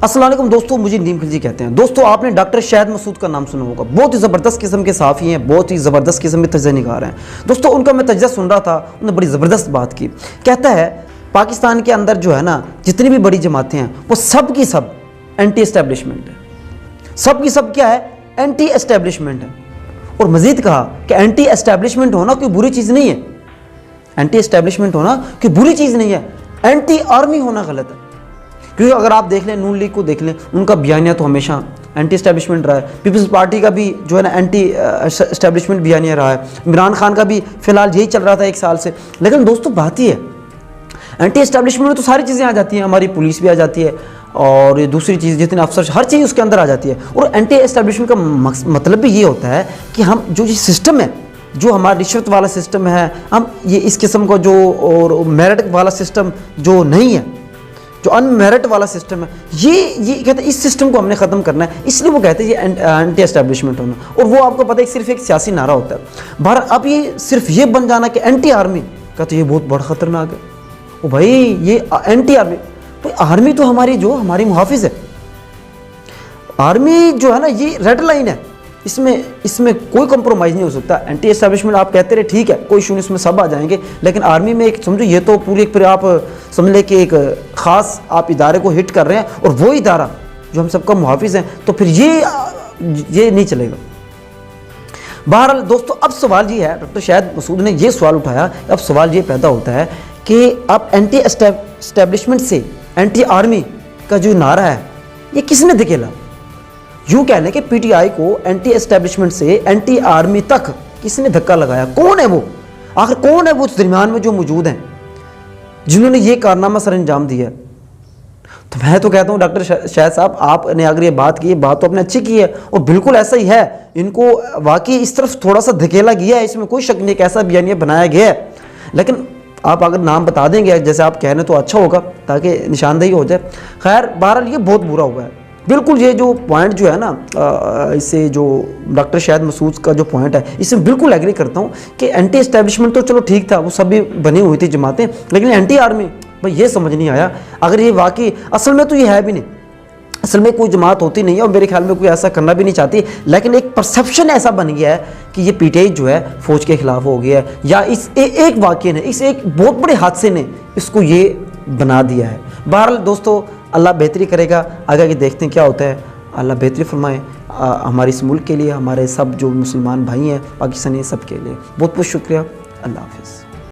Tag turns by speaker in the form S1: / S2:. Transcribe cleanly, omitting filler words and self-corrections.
S1: अस्सलाम वालेकुम दोस्तों, मुझे नीम खिलजी कहते हैं। दोस्तों, आपने डॉक्टर शाहिद मसूद का नाम सुना होगा। बहुत ही ज़बरदस्त किस्म के सहाफ़ी हैं, बहुत ही ज़बरदस्त किस्म के तजज़िया निगार हैं। दोस्तों, उनका मैं तजज़िया सुन रहा था, उन्होंने बड़ी ज़बरदस्त बात की। कहता है पाकिस्तान के अंदर जो है ना, जितनी भी बड़ी जमातें हैं वो सब की सब एंटी एस्टेब्लिशमेंट है। सब की सब क्या है? एंटी एस्टेब्लिशमेंट है। और मज़ीद कहा कि एंटी एस्टेब्लिशमेंट होना कोई बुरी चीज़ नहीं है। एंटी एस्टेब्लिशमेंट होना कोई बुरी चीज़ नहीं है। एंटी आर्मी होना गलत है। क्योंकि अगर आप देख लें, नून लीग को देख लें, उनका बयानिया तो हमेशा एंटी एस्टेब्लिशमेंट रहा है। पीपल्स पार्टी का भी जो है ना एंटी एस्टेब्लिशमेंट बयानिया रहा है। इमरान खान का भी फ़िलहाल यही चल रहा था 1 साल से। लेकिन दोस्तों, बात ही है एंटी एस्टेब्लिशमेंट में तो सारी चीज़ें आ जाती हैं। हमारी पुलिस भी आ जाती है और दूसरी चीज़ जितने अफसर, हर चीज़ उसके अंदर आ जाती है। और एंटी एस्टेब्लिशमेंट का मतलब भी ये होता है कि हम जो ये सिस्टम है, जो हमारा रिश्वत वाला सिस्टम है, हम ये इस किस्म का जो और मेरिट वाला सिस्टम जो नहीं है, जो अनमेरिट वाला सिस्टम है, ये कहते हैं इस सिस्टम को हमने ख़त्म करना है। इसलिए वो कहते हैं ये एंटी एस्टेब्लिशमेंट होना। और वो आपको पता है सिर्फ एक सियासी नारा होता है। बाहर अब ये सिर्फ ये बन जाना कि एंटी आर्मी का, तो ये बहुत बड़ा ख़तरनाक है। ओ भाई, ये एंटी आर्मी, तो आर्मी तो हमारी मुहाफिज है। आर्मी जो है ना, ये रेड लाइन है। इसमें कोई कंप्रोमाइज़ नहीं हो सकता। एंटी एस्टेब्लिशमेंट आप कहते रहे, ठीक है, कोई इशू नहीं, इसमें सब आ जाएंगे। लेकिन आर्मी में एक समझो, ये तो पूरी एक, फिर आप समझ लें कि एक ख़ास आप इदारे को हिट कर रहे हैं, और वो इदारा जो हम सबका मुहाफिज हैं, तो फिर ये नहीं चलेगा। बहरहाल दोस्तों, अब सवाल ये है, डॉक्टर शाहिद मसूद ने ये सवाल उठाया, अब सवाल ये पैदा होता है कि अब एंटी एस्टेब्लिशमेंट से एंटी आर्मी का जो नारा है, ये किसने धकेला? यूँ कह लें कि पीटीआई को एंटी एस्टेब्लिशमेंट से एंटी आर्मी तक किसने धक्का लगाया? कौन है वो? आखिर कौन है वो दरमियान में जो मौजूद हैं, जिन्होंने ये कारनामा सर अंजाम दिया? तो मैं तो कहता हूँ डॉक्टर शाहिद साहब, आपने अगर ये बात की, बात तो आपने अच्छी की है, और बिल्कुल ऐसा ही है। इनको वाकई इस तरफ थोड़ा सा धकेला गया है, इसमें कोई शक नहीं, कैसा बयानिया बनाया गया है। लेकिन आप अगर नाम बता देंगे जैसे आप कह रहे हैं तो अच्छा होगा, ताकि निशानदेही हो जाए। खैर, बहरहाल ये बहुत बुरा हुआ है। बिल्कुल ये जो पॉइंट जो है ना, इससे जो डॉक्टर शाहिद मसूद का जो पॉइंट है, इसमें बिल्कुल एग्री करता हूँ कि एंटी एस्टेब्लिशमेंट तो चलो ठीक था, वो सब भी बनी हुई थी जमातें, लेकिन एंटी आर्मी भाई ये समझ नहीं आया। अगर ये वाकई असल में तो ये है भी नहीं, असल में कोई जमात होती नहीं है, और मेरे ख्याल में कोई ऐसा करना भी नहीं चाहती। लेकिन एक परसेप्शन ऐसा बन गया है कि ये पीटीआई जो है फ़ौज के ख़िलाफ़ हो गया है, या इस एक वाक़ये ने, इस एक बहुत बड़े हादसे ने इसको ये बना दिया है। बहरहाल दोस्तों, अल्लाह बेहतरी करेगा, आगे आगे देखते हैं क्या होता है। अल्लाह बेहतरी फरमाए हमारे इस मुल्क के लिए, हमारे सब जो मुसलमान भाई हैं पाकिस्तानी, सब के लिए बहुत बहुत शुक्रिया। अल्लाह हाफ़िज़।